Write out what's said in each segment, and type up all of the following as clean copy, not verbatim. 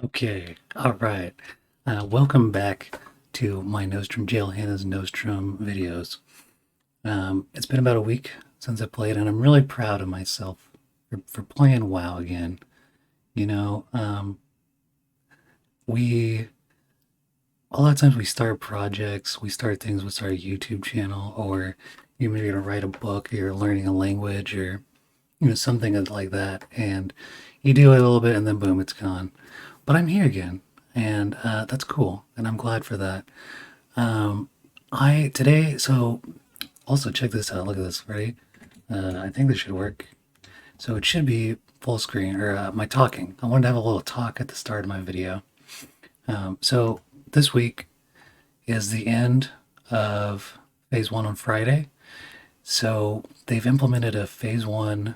Okay, all right. Welcome back to my Nostrum Jail Hannah's Nostrum videos. It's been about a week since I played, and I'm really proud of myself for playing WoW again. You know, we a lot of times we start projects, we start things with our YouTube channel, or you maybe gonna write a book, or you're learning a language, or something like that, and you do it a little bit, and then boom, it's gone. But I'm here again, and that's cool, and I'm glad for that. Um, I today so also check this out. Look at this. Ready? I think this should work. So it should be full screen or my talking. I wanted to have a little talk at the start of my video. So this week is the end of phase one on Friday. So they've implemented a phase one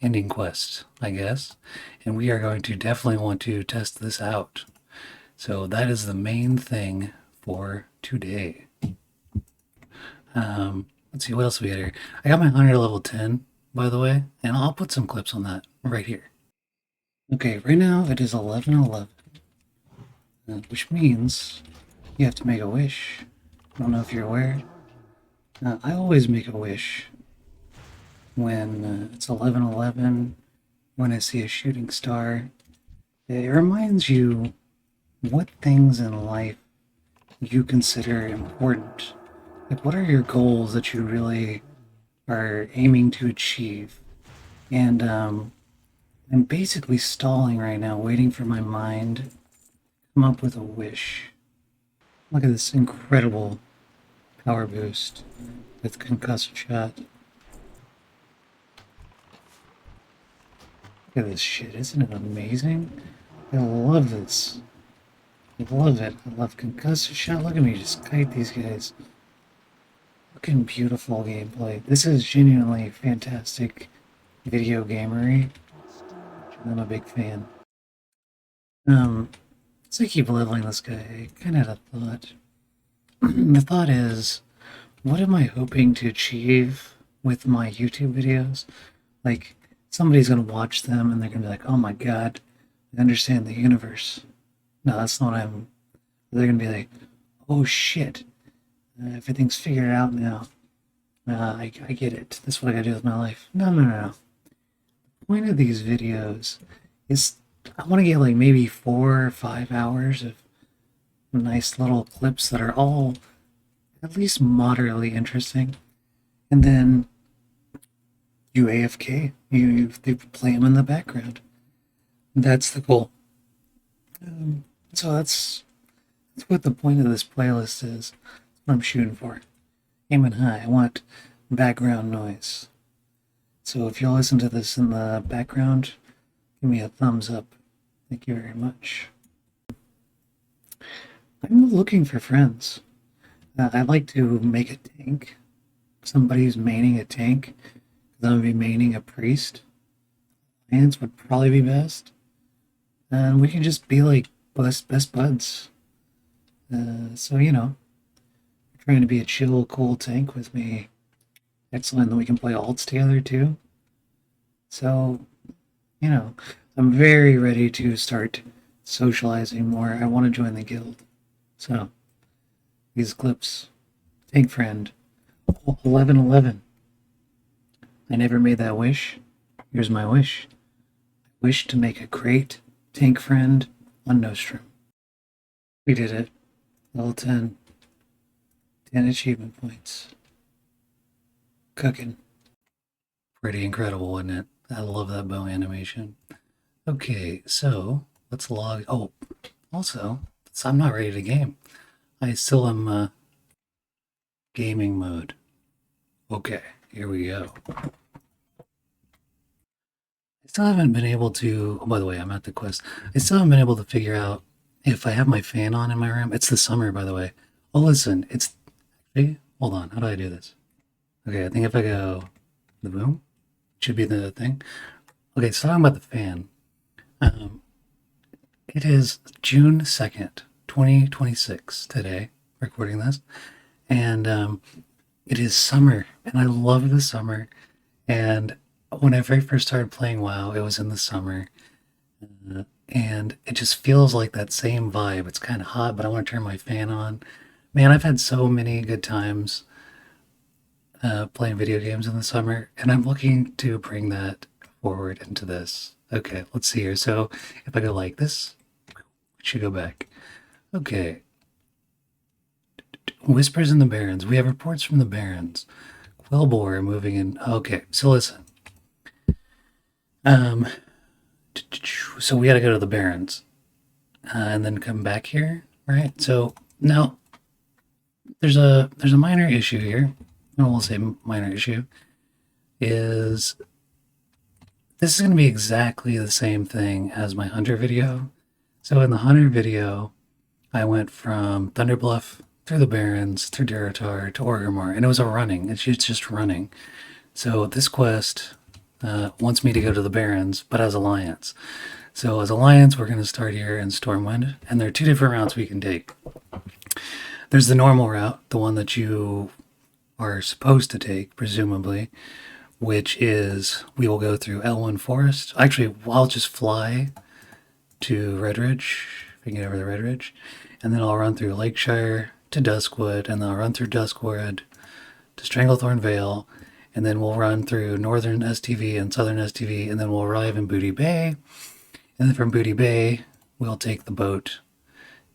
ending quest, I guess, and we are going to definitely want to test this out. So that is the main thing for today. Let's see what else we got here. I got my hunter level 10, by the way, and I'll put some clips on that right here. Okay, right now it is 11:11, which means you have to make a wish. I don't know if you're aware. I always make a wish when it's 11:11, when I see a shooting star. It reminds you what things in life you consider important. Like, what are your goals that you really are aiming to achieve? And I'm basically stalling right now, waiting for my mind to come up with a wish. Look at this incredible power boost with concussive shot. Look at this shit, isn't it amazing? I love this. I love it. I love concussive shot. Look at me just kite these guys. Fucking beautiful gameplay. This is genuinely fantastic video gamery. I'm a big fan. As I keep leveling this guy, I kind of had a thought. The thought is, what am I hoping to achieve with my YouTube videos? Like, somebody's gonna watch them and they're gonna be like, oh my god, I understand the universe. No, that's not what I'm. They're gonna be like, oh shit, everything's figured out now. I get it. This is what I gotta do with my life. No, no, no, no. The point of these videos is I want to get like maybe 4 or 5 hours of nice little clips that are all at least moderately interesting. And then you AFK, they play them in the background. That's the goal. So that's what the point of this playlist is. That's what I'm shooting for. Aiming high. I want background noise. So if you'll listen to this in the background, give me a thumbs up. Thank you very much. I'm looking for friends. I'd like to make a tank. Somebody's maining a tank. I'm gonna be maining a priest. Lance would probably be best. And we can just be like best buds. So, trying to be a chill, cool tank with me. Excellent. Then we can play alts together too. So, you know, I'm very ready to start socializing more. I want to join the guild. So, these clips. Tank friend. 11:11. I never made that wish. Here's my wish. I wish to make a great tank friend on Nostrum. We did it. Level 10. 10 achievement points. Cooking. Pretty incredible, wasn't it? I love that bow animation. Okay, so let's log. Oh, also, I'm not ready to game. I still am gaming mode. Okay, here we go. I still haven't been able to. Oh, by the way, I'm at the quest. I still haven't been able to figure out if I have my fan on in my room. It's the summer, by the way. Oh, listen, it's. Hey, hold on. How do I do this? Okay, I think if I go the boom, should be the thing. Okay, so talking about the fan. Um, it is June 2nd, 2026 today, recording this. And it is summer, and I love the summer. And when I very first started playing WoW, it was in the summer. and it just feels like that same vibe. It's kind of hot, but I want to turn my fan on. Man, I've had so many good times playing video games in the summer, and I'm looking to bring that forward into this. Okay, let's see here. So if I go like this, it should go back. Okay. Whispers in the Barrens. We have reports from the Barrens. Quillbore are moving in. Okay, so listen. Um, so we got to go to the Barrens and then come back here, right? So now there's a minor issue here. I will say minor issue is this is going to be exactly the same thing as my Hunter video. So in the Hunter video, I went from Thunderbluff through the Barrens, through Duratar to Orgrimmar, and it was a running. It's just running. So this quest wants me to go to the Barrens, but as Alliance. So as Alliance, we're going to start here in Stormwind, and there are two different routes we can take. There's the normal route, the one that you are supposed to take, presumably, which is we will go through Elwyn Forest. Actually, I'll just fly to Redridge, if I can get over the Redridge, and then I'll run through Lakeshire to Duskwood, and then I'll run through Duskwood to Stranglethorn Vale, and then we'll run through Northern STV and Southern STV, and then we'll arrive in Booty Bay, and then from Booty Bay, we'll take the boat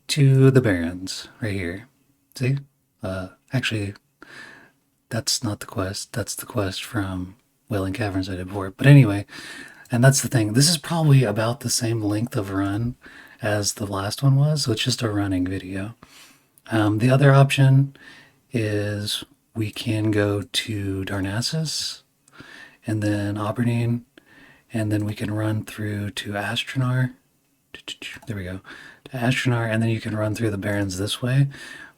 to the Barrens, right here. See? Actually, that's not the quest. That's the quest from Wailing Caverns I did before. But anyway, and that's the thing. This is probably about the same length of run as the last one was, so it's just a running video. The other option is we can go to Darnassus and then Aberdeen, and then we can run through to Astronar. There we go. To Astronar, and then you can run through the Barrens this way.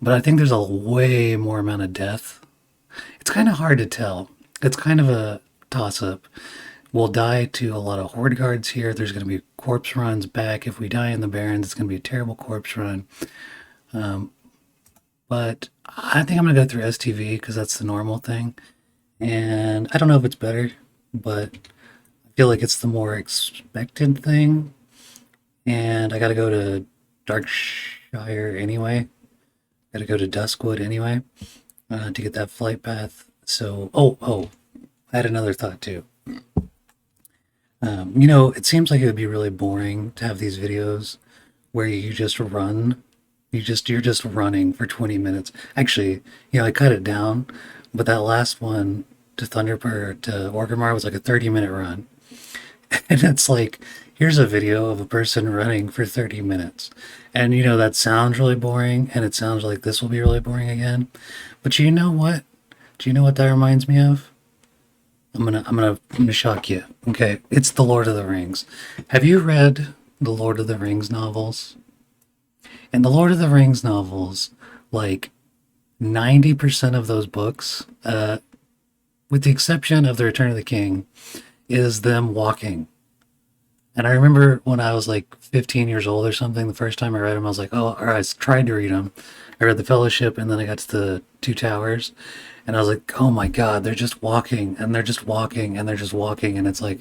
But I think there's a way more amount of death. It's kind of hard to tell. It's kind of a toss-up. We'll die to a lot of Horde guards here. There's going to be corpse runs back. If we die in the Barrens, it's going to be a terrible corpse run. But I think I'm going to go through STV because that's the normal thing. And I don't know if it's better, but I feel like it's the more expected thing. And I got to go to Darkshire anyway. Got to go to Duskwood anyway to get that flight path. So, I had another thought too. It seems like it would be really boring to have these videos where you just run. You're just running for 20 minutes. Actually, I cut it down, but that last one to Orgrimmar was like a 30-minute run. And it's like, here's a video of a person running for 30 minutes. And that sounds really boring, and it sounds like this will be really boring again. But you know what? Do you know what that reminds me of? I'm gonna shock you. Okay, it's the Lord of the Rings. Have you read the Lord of the Rings novels? In the Lord of the Rings novels, like 90% of those books, with the exception of the Return of the King, is them walking. And I remember when I was like 15 years old or something, the first time I read them, I was like, oh, all right, I tried to read them. I read The Fellowship, and then I got to the Two Towers, and I was like, oh my God, they're just walking, and they're just walking, and they're just walking. And it's like,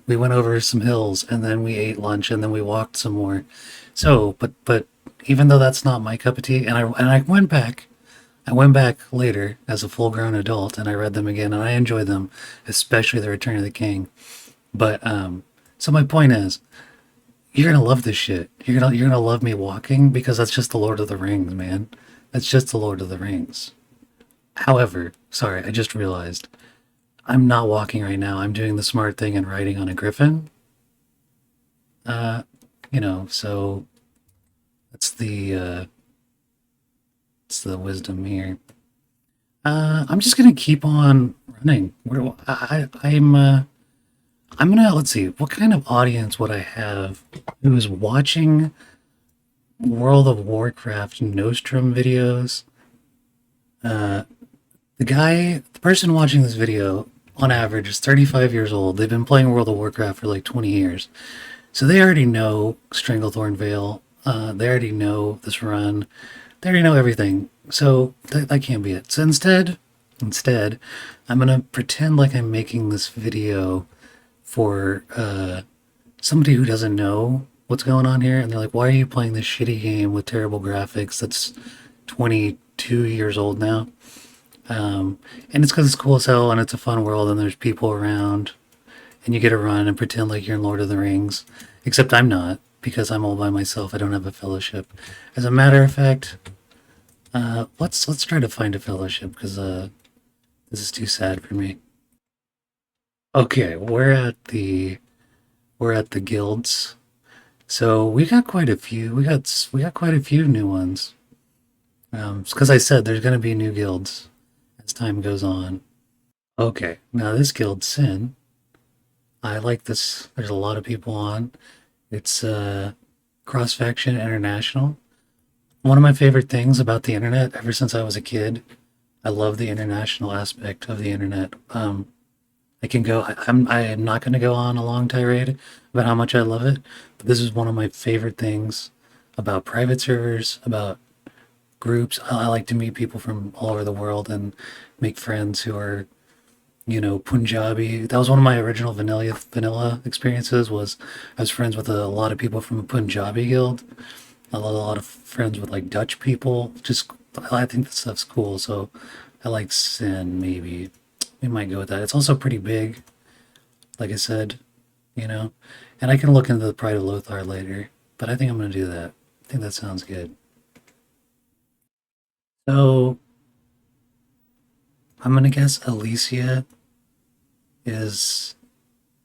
we went over some hills, and then we ate lunch, and then we walked some more. So, but even though that's not my cup of tea, and I went back later as a full-grown adult, and I read them again, and I enjoyed them, especially The Return of the King. But so my point is, you're gonna love this shit. You're gonna love me walking because that's just the Lord of the Rings, man. That's just the Lord of the Rings. However, sorry, I just realized I'm not walking right now. I'm doing the smart thing and riding on a griffin. So that's the wisdom here. I'm just gonna keep on running. I'm gonna, let's see, what kind of audience would I have who is watching World of Warcraft Nostrum videos? The person watching this video, on average, is 35 years old. They've been playing World of Warcraft for like 20 years. So they already know Stranglethorn Vale. They already know this run. They already know everything. So that can't be it. So instead, I'm gonna pretend like I'm making this video for somebody who doesn't know what's going on here? And they're like, why are you playing this shitty game with terrible graphics that's 22 years old now? And it's because it's cool as hell and it's a fun world and there's people around and you get to run and pretend like you're in Lord of the Rings. Except I'm not because I'm all by myself. I don't have a fellowship. As a matter of fact, let's try to find a fellowship because this is too sad for me. Okay, we're at the guilds. So we got quite a few. We got quite a few new ones. Because I said there's gonna be new guilds as time goes on. Okay, now this guild Sin, I like this. There's a lot of people on. It's cross faction international. One of my favorite things about the internet ever since I was a kid. I love the international aspect of the internet. I can go. I am not going to go on a long tirade about how much I love it, but this is one of my favorite things about private servers, about groups. I like to meet people from all over the world and make friends who are, Punjabi. That was one of my original vanilla experiences. Was I was friends with a lot of people from a Punjabi guild. A lot of friends with like Dutch people. Just I think that stuff's cool. So I like Sin. Maybe we might go with that. It's also pretty big. Like I said, you know, and I can look into the Pride of Lothar later. But I think I'm gonna do that. I think that sounds good. So I'm gonna guess Alicia is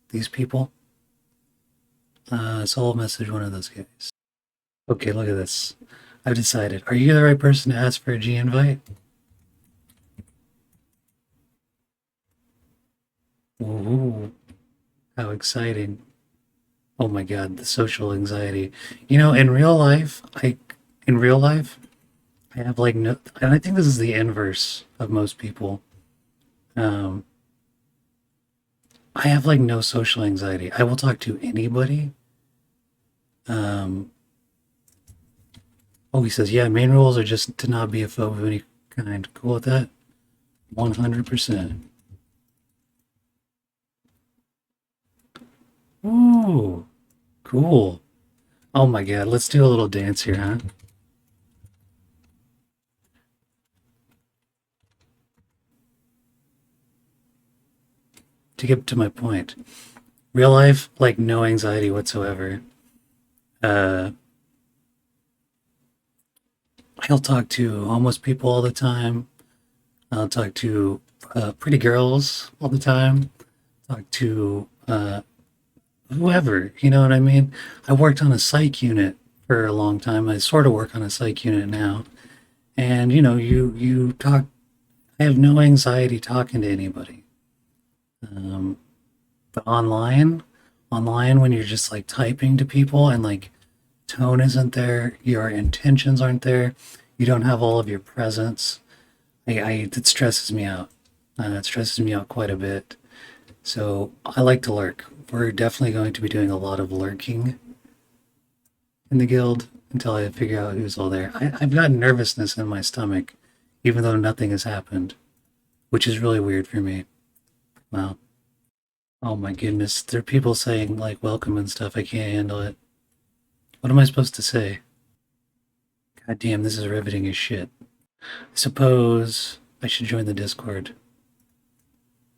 these people. So I'll message one of those guys. Okay, look at this. I've decided. Are you the right person to ask for a G invite? Ooh, how exciting. Oh my God, the social anxiety. In real life, I have like no, and I think this is the inverse of most people. Um, I have like no social anxiety. I will talk to anybody. Um, oh, he says, yeah, main rules are just to not be a phobe of any kind. Cool with that? 100%. Ooh, cool. Oh my God, let's do a little dance here, huh? To get to my point. Real life, like no anxiety whatsoever. Uh, I'll talk to homeless people all the time. I'll talk to pretty girls all the time. Talk to whoever, you know what I mean? I worked on a psych unit for a long time. I sort of work on a psych unit now. And you talk. I have no anxiety talking to anybody. Um, but online when you're just like typing to people and like tone isn't there, your intentions aren't there, you don't have all of your presence. It stresses me out. It stresses me out quite a bit. So I like to lurk. We're definitely going to be doing a lot of lurking in the guild until I figure out who's all there. I've got nervousness in my stomach, even though nothing has happened, which is really weird for me. Wow. Oh my goodness. There are people saying like welcome and stuff. I can't handle it. What am I supposed to say? God damn, this is riveting as shit. I suppose I should join the Discord.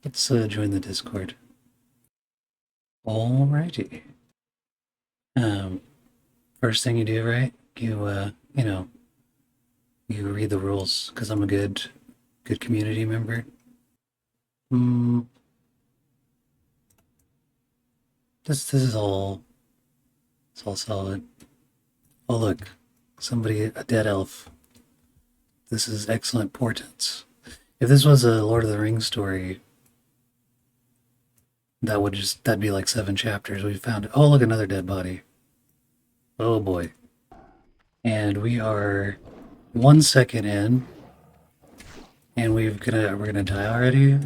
Let's join the Discord. Alrighty. Um, First thing you do, right? You read the rules because I'm a good community member. Mm, this is all it's all solid. Oh look, somebody a dead elf. This is excellent portents. If this was a Lord of the Rings story, that'd be like 7 chapters. We found it. Oh look, another dead body. Oh boy. And we are 1 second in, and we're gonna die already.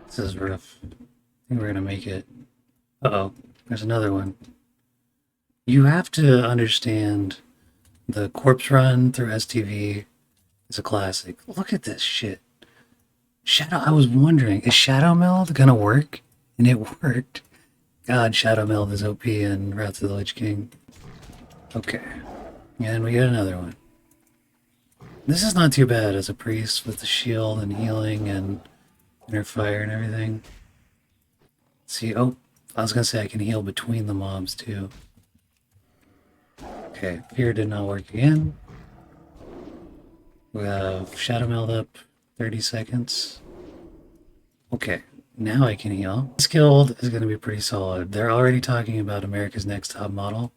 This is rough. I think we're gonna make it. Uh-oh, there's another one. You have to understand the corpse run through STV is a classic. Look at this shit. I was wondering, is Shadow Meld gonna work? And it worked. God, Shadow Meld is OP and Wrath of the Lich King. Okay. And we get another one. This is not too bad as a priest with the shield and healing and inner fire and everything. See, oh, I was gonna say I can heal between the mobs too. Okay, fear did not work again. We have Shadow Meld up 30 seconds. Okay, now I can heal. This guild is gonna be pretty solid. They're already talking about America's Next Top Model.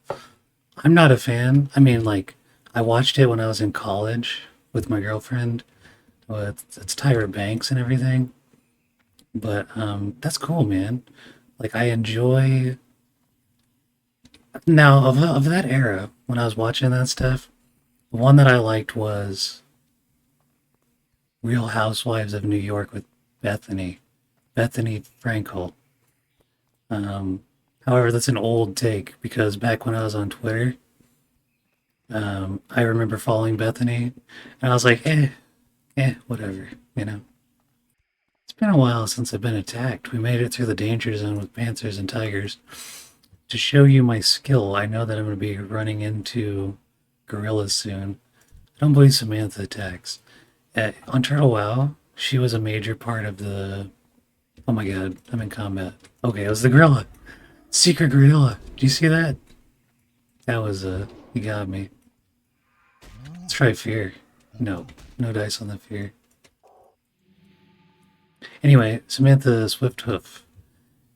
I'm not a fan. I mean, like, I watched it when I was in college with my girlfriend. It's Tyra Banks and everything. But that's cool, man. Like, I enjoy. Now, of that era, when I was watching that stuff, the one that I liked was Real Housewives of New York with Bethany Frankel. However, that's an old take because back when I was on Twitter, I remember following Bethany, and I was like, whatever, you know. It's been a while since I've been attacked. We made it through the danger zone with panthers and tigers. To show you my skill, I know that I'm going to be running into gorillas soon. I don't believe Samantha attacks. On Turtle WoW, she was a major part of the... Oh my god, I'm in combat. Okay, it was the gorilla. Secret gorilla. Do you see that? That was, he got me. Let's try fear. No, no dice on the fear. Anyway, Samantha Swifthoof.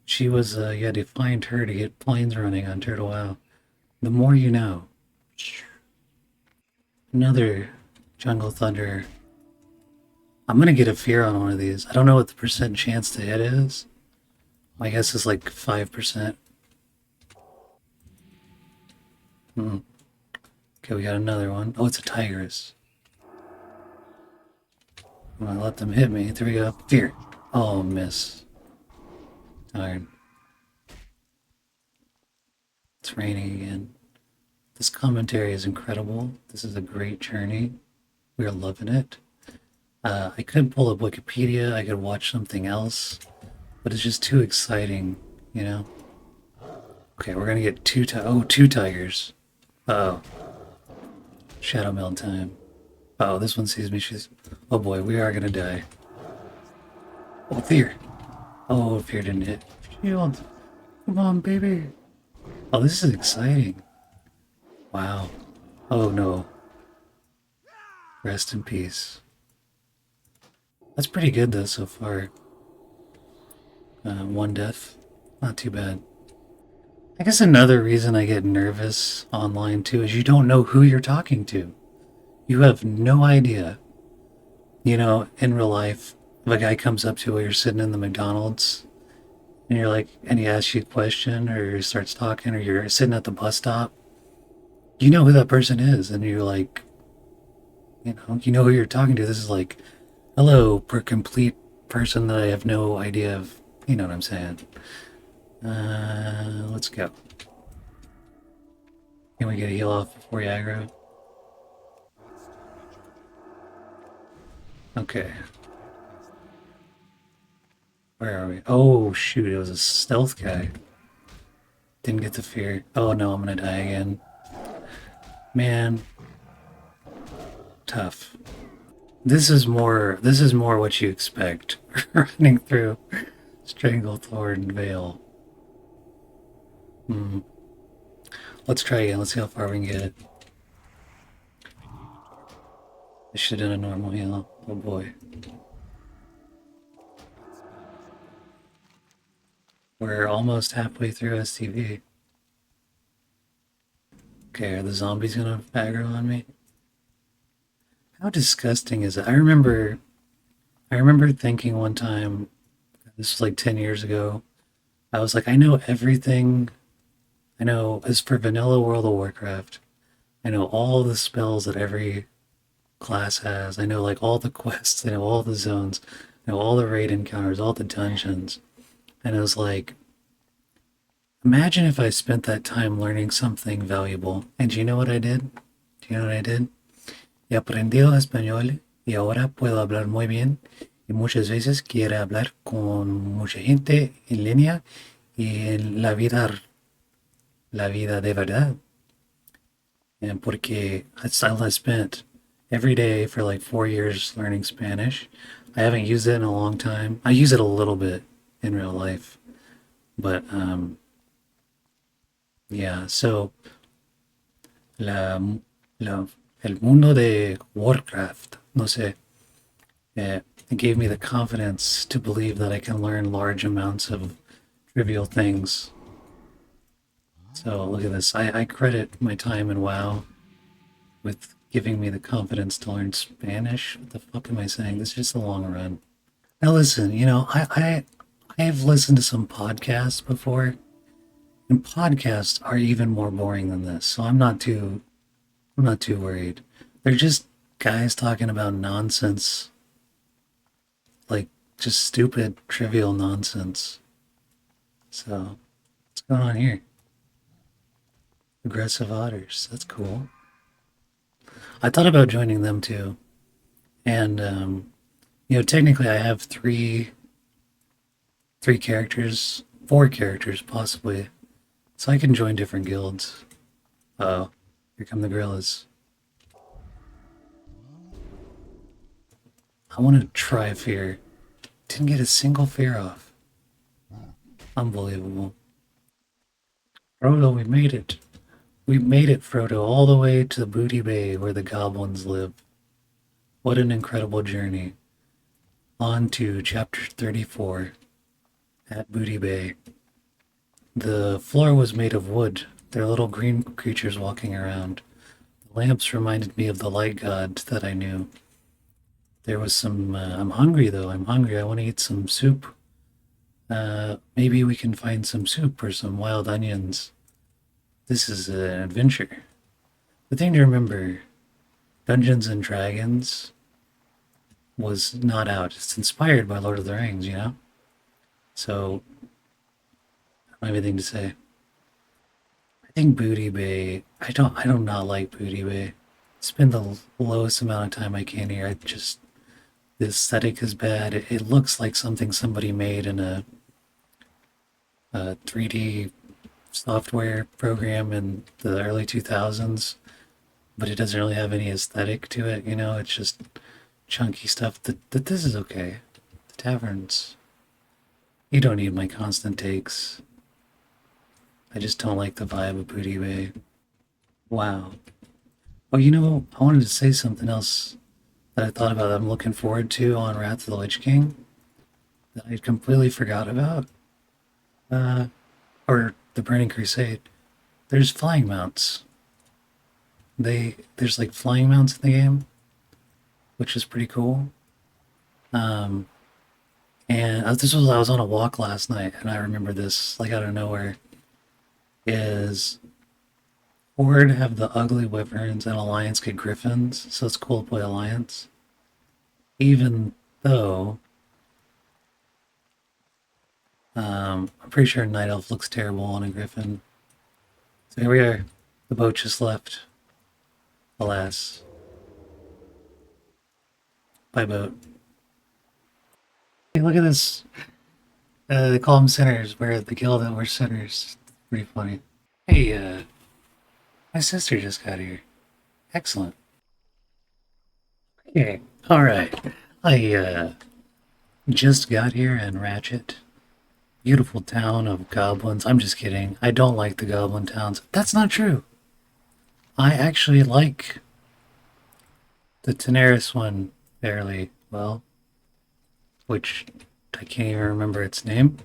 She was, you had to find her to get planes running on Turtle WoW. The more you know. Another Jungle Thunder. I'm gonna get a fear on one of these. I don't know what the percent chance to hit is. I guess it's like 5%. Okay, we got another one. Oh, it's a tigress. I'm gonna let them hit me. There we go. Fear. Oh, miss. Darn. It's raining again. This commentary is incredible. This is a great journey. We are loving it. I could pull up Wikipedia. I could watch something else. But it's just too exciting, you know? Okay, we're gonna get two tigers. Uh-oh. Shadow Meld time. Uh-oh, this one sees me. She's... Oh boy, we are gonna die. Oh, fear. Oh, fear didn't hit. Shield. Come on, baby. Oh, this is exciting. Wow. Oh no. Rest in peace. That's pretty good though so far. One death. Not too bad. I guess another reason I get nervous online too is you don't know who you're talking to. You have no idea. You know, in real life, if a guy comes up to you while you're sitting in the McDonald's and you're like, and he asks you a question or he starts talking or you're sitting at the bus stop, you know who that person is and you're like, you know who you're talking to. This is like, hello, per complete person that I have no idea of, you know what I'm saying. Let's go. Can we get a heal off before you aggro? Okay. Where are we? Oh, shoot, it was a stealth guy. Didn't get the fear. Oh no, I'm gonna die again. Man. Tough. This is more what you expect. Running through Stranglethorn Vale. Let's try again. Let's see how far we can get it. I should have done a normal heal. Oh boy. We're almost halfway through STV. Okay, are the zombies gonna aggro on me? How disgusting is it? I remember thinking one time, this was like 10 years ago, I was like, I know everything. I know, as for vanilla World of Warcraft, I know all the spells that every class has. I know like all the quests, I know all the zones, I know all the raid encounters, all the dungeons. And it was like, imagine if I spent that time learning something valuable. And do you know what I did? Do you know what I did? He aprendido español y ahora puedo hablar muy bien y muchas veces quiero hablar con mucha gente en línea y en la vida de verdad. And porque I spent every day for like 4 years learning Spanish. I haven't used it in a long time. I use it a little bit in real life, but yeah. So la, la el mundo de Warcraft, no sé, it gave me the confidence to believe that I can learn large amounts of trivial things. So look at this. I credit my time in WoW with giving me the confidence to learn Spanish. What the fuck am I saying? This is just a long run. Now listen, I've listened to some podcasts before, and podcasts are even more boring than this. So I'm not too worried. They're just guys talking about nonsense, like just stupid, trivial nonsense. So what's going on here? Aggressive otters. That's cool. I thought about joining them too, and technically I have three characters, four characters possibly, so I can join different guilds. Oh, here come the gorillas. I want to try fear. Didn't get a single fear off. Unbelievable. Frodo, we made it. We made it, Frodo, all the way to the Booty Bay where the goblins live. What an incredible journey. On to chapter 34 at Booty Bay. The floor was made of wood. There are little green creatures walking around. The lamps reminded me of the light god that I knew. There was some. I'm hungry though. I'm hungry. I want to eat some soup. Maybe we can find some soup or some wild onions. This is an adventure. The thing to remember, Dungeons and Dragons was not out. It's inspired by Lord of the Rings, you know? So, I don't have anything to say. I think Booty Bay, I do not like Booty Bay. Spend the lowest amount of time I can here. The aesthetic is bad. It looks like something somebody made in a 3D software program in the early 2000s, but it doesn't really have any aesthetic to it, you know? It's just chunky stuff. This is okay. The taverns. You don't need my constant takes. I just don't like the vibe of Booty Bay. Wow. Oh, I wanted to say something else that I thought about that I'm looking forward to on Wrath of the Lich King that I completely forgot about. Uh, or the Burning Crusade. There's flying mounts. There's like flying mounts in the game, which is pretty cool. Um, and I was on a walk last night, and I remember this like out of nowhere. Is Horde have the ugly wyverns and Alliance get griffins, so it's cool to play Alliance. Even though I'm pretty sure Night Elf looks terrible on a griffin. So here we are. The boat just left. Alas. By boat. Hey, look at this. They call them sinners. We're the guild that we're sinners. Pretty funny. Hey, my sister just got here. Excellent. Okay. Alright. I just got here in Ratchet. Beautiful town of goblins. I'm just kidding. I don't like the goblin towns. That's not true. I actually like the Daenerys one fairly well, which I can't even remember its name.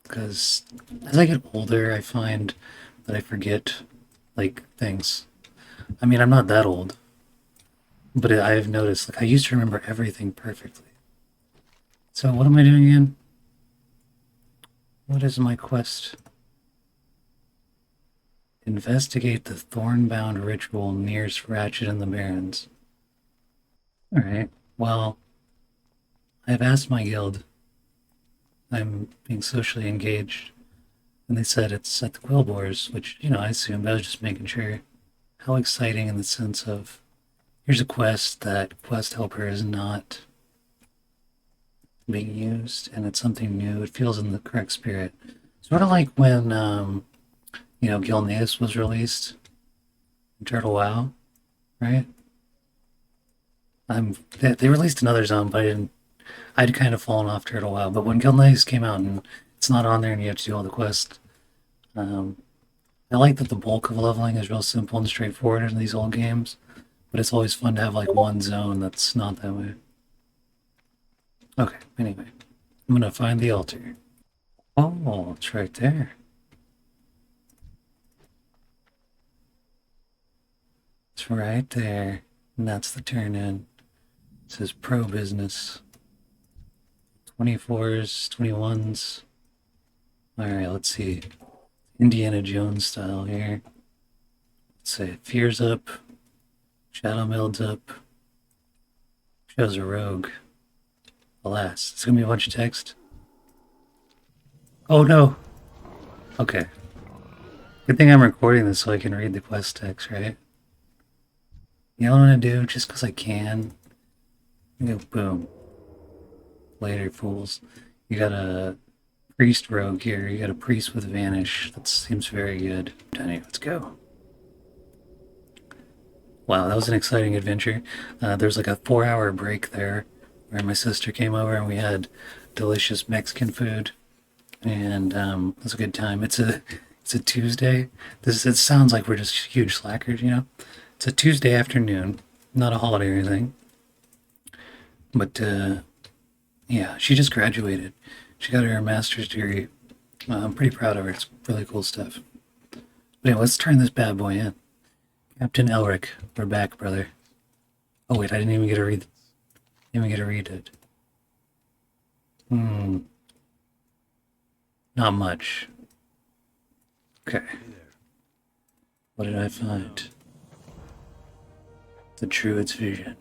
Because as I get older, I find that I forget, like, things. I mean, I'm not that old, but I have noticed, like, I used to remember everything perfectly. So, what am I doing again? What is my quest? Investigate the Thornbound ritual nearest Ratchet and the Barrens. Alright, well, I've asked my guild. I'm being socially engaged. And they said it's at the Quillboars, which, I assumed. I was just making sure. How exciting in the sense of here's a quest that Quest Helper is not being used, and it's something new. It feels in the correct spirit. Sort of like when, Joinin was released in Turtle WoW, right? They released another zone, but I'd kind of fallen off Turtle WoW. But when Joinin came out and it's not on there and you have to do all the quests, um, I like that the bulk of leveling is real simple and straightforward in these old games, but it's always fun to have like one zone that's not that way. Okay, anyway, I'm gonna find the altar. Oh, it's right there. It's right there. And that's the turn in. It says pro business. 24s, 21s. Alright, let's see. Indiana Jones style here. Let's say Fear's up. Shadow Meld's up. Shows a rogue. Alas, it's gonna be a bunch of text. Oh no! Okay. Good thing I'm recording this so I can read the quest text, right? You know what I'm gonna do? Just because I can. Go boom. Later, fools. You got a priest rogue here. You got a priest with vanish. That seems very good. Anyway, let's go. Wow, that was an exciting adventure. There's like a 4-hour break there where my sister came over and we had delicious Mexican food, and it was a good time. It's a Tuesday. It sounds like we're just huge slackers, you know. It's a Tuesday afternoon, not a holiday or anything, but yeah, she just graduated. She got her master's degree. I'm pretty proud of her. It's really cool stuff. But anyway, let's turn this bad boy in. Captain Elric, we're back, brother. Oh wait, I didn't even get to read. Didn't even get to read it. Not much. Okay. What did I find? The Druid's vision.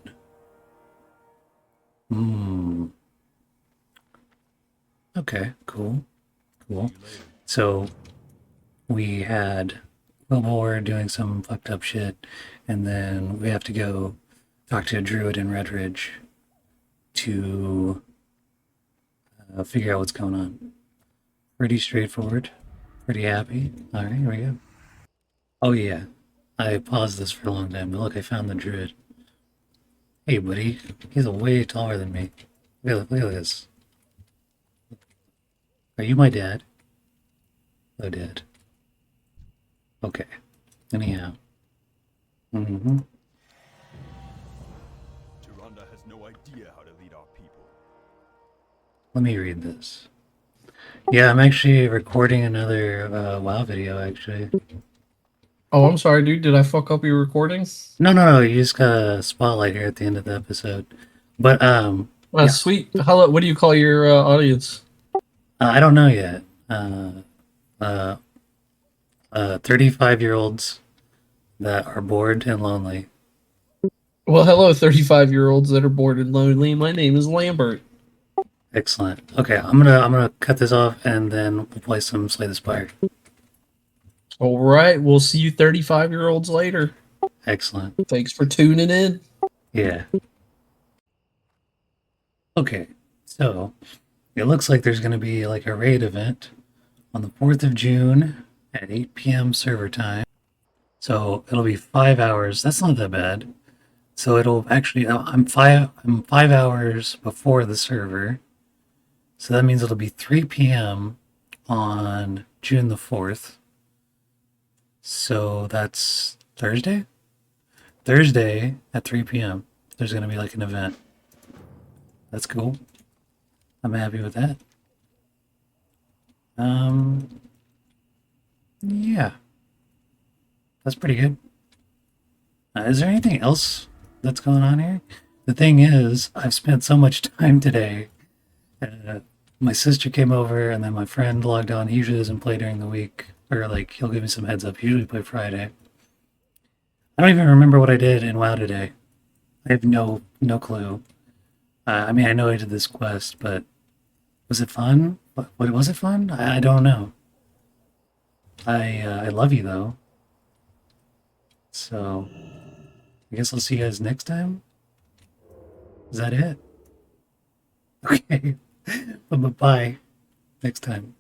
Okay, cool. Cool. So we had Wilbur doing some fucked up shit, and then we have to go talk to a druid in Redridge to figure out what's going on. Pretty straightforward. Pretty happy. Alright, here we go. Oh yeah. I paused this for a long time, but look, I found the druid. Hey buddy, he's way taller than me. Look at this. Are you my dad? Hello, Dad. Okay. Anyhow. Mm-hmm. Tyrande has no idea how to lead our people. Let me read this. Yeah, I'm actually recording another WoW video, actually. Oh, I'm sorry, dude. Did I fuck up your recording? No. You just got a spotlight here at the end of the episode. But, yeah. Sweet. Hello. What do you call your audience? I don't know yet. 35-year-olds that are bored and lonely. Well, hello, 35-year-olds that are bored and lonely. My name is Lambert. Excellent. Okay, I'm gonna cut this off and then we'll play some Slay the Spire. All right. We'll see you 35-year-olds later. Excellent. Thanks for tuning in. Yeah. Okay, so it looks like there's gonna be like a raid event on the 4th of June at 8 p.m. server time. So it'll be 5 hours. That's not that bad. So it'll actually I'm 5 hours before the server. So that means it'll be 3 p.m. on June the 4th. So that's Thursday? Thursday at 3 p.m. There's going to be like an event. That's cool. I'm happy with that. Yeah. That's pretty good. Is there anything else that's going on here? The thing is, I've spent so much time today. My sister came over, and then my friend logged on. He usually doesn't play during the week, or like he'll give me some heads up. He usually play Friday. I don't even remember what I did in WoW today. I have no clue. I mean, I know I did this quest, but was it fun? What was it fun? I don't know. I love you though. So I guess I'll see you guys next time. Is that it? Okay. But bye. Next time.